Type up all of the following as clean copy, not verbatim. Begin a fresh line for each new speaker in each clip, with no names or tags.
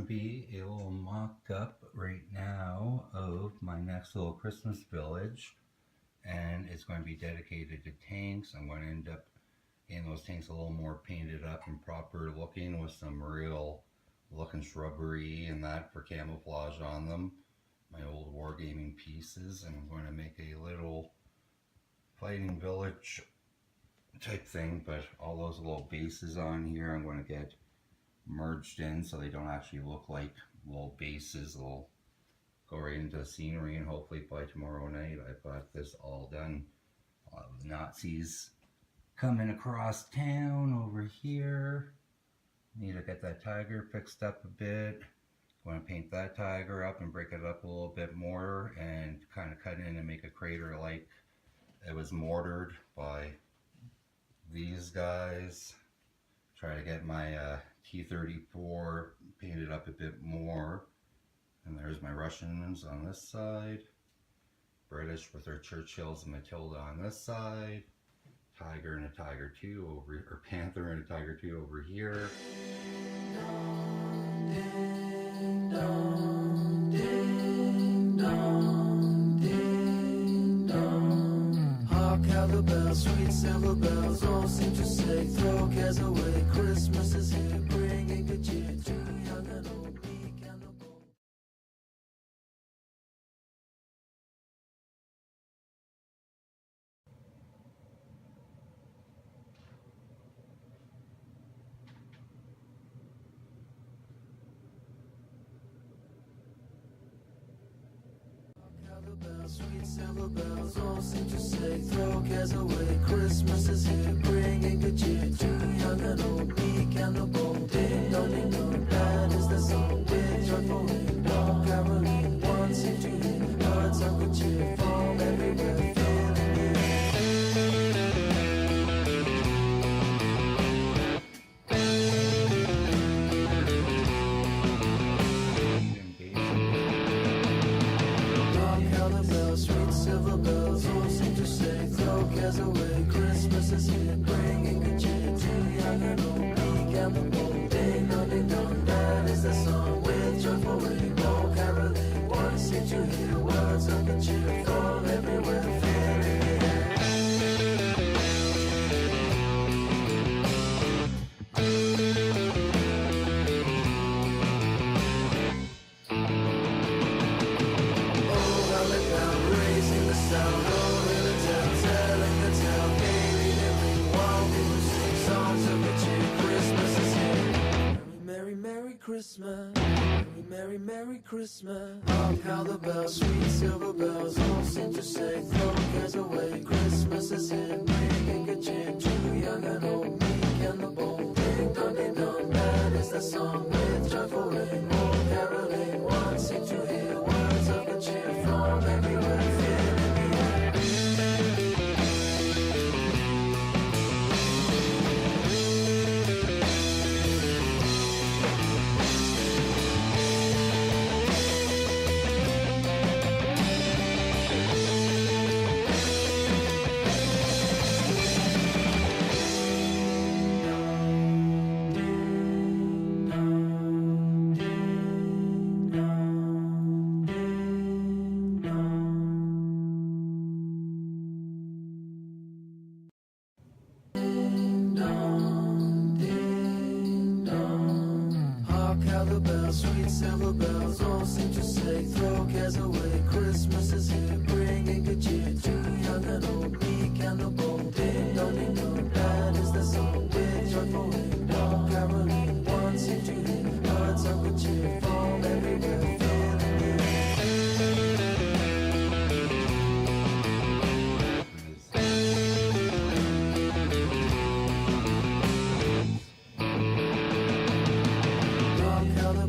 be a little mock-up right now of my next little Christmas village, and it's going to be dedicated to tanks. I'm going to end up getting those tanks a little more painted up and proper looking with some real looking shrubbery and that for camouflage on them. My old wargaming pieces, and I'm going to make a little fighting village type thing, but all those little bases on here I'm going to get merged in so they don't actually look like little bases. They'll go right into the scenery, and hopefully by tomorrow night I've got this all done. The Nazis coming across town over here. Need to get that tiger fixed up a bit. Want to paint that tiger up and break it up a little bit more and kind of cut in and make a crater like it was mortared by these guys. Try to get my T-34 painted up a bit more. And there's my Russians on this side. British with their Churchills and Matilda on this side. Tiger and a Tiger 2 over, or Panther and a Tiger 2 over here. Ding dong, ding dong, ding dong. Hark how the bells, sweet silver bells, all seem to say, throw cares away, Christmas is here, bringing good cheer to young and old, meek and the bold. The bells, sweet silver bells, all seem to say, throw cares away, Christmas is here, bringing good cheer to young and old, meek and the bold. Ding dong, that is the song, with joyful ring, all caroling, one seem to hear, words of good cheer from everywhere, filling the sweet silver bells, all seem to say, throw cares away, Christmas is here, bringing good cheer to young and old, meek and the bold. Ding dong, that is the song, with joyful ring, all caroling, one seem to hear, words of good cheer from everywhere, filling the air. Sound rolling the town, telling the tale, gaily living while people sing songs of good cheer. Christmas is here. Merry, merry Christmas. Merry, merry, merry Christmas. Hark how the bells, sweet silver bells, all seem to say, throw cares away. Christmas is here, bringing good cheer to young and old, meek and the bold. Ding dong, that is the song, with joyful ring, all caroling, one seem to hear, words of good cheer from everywhere, filling sweet silver bells, all seem to say, throw cares away, Christmas is here, bringing good cheer to young and old, meek and the bold. Ding dong, that is the song, with joyful ring, all caroling, one seem to hear, words of good cheer from everywhere, filling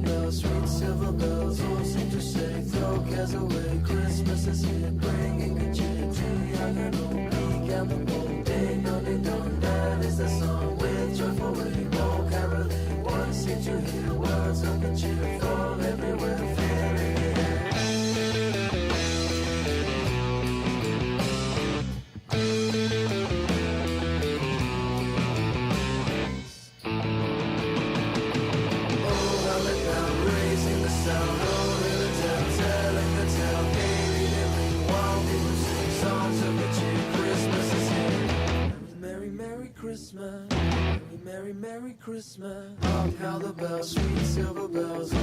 the sweet silver bells, all seem to say, throw cares away, Christmas is here, bringing good cheer to young and old, meek and the bold. Ding dong, that is the song, with joyful ring, all caroling, one seem to hear, words of good cheer from everywhere, filling the air.
Christmas. Merry, Merry, Merry Christmas. Hark how the bells, sweet silver bells,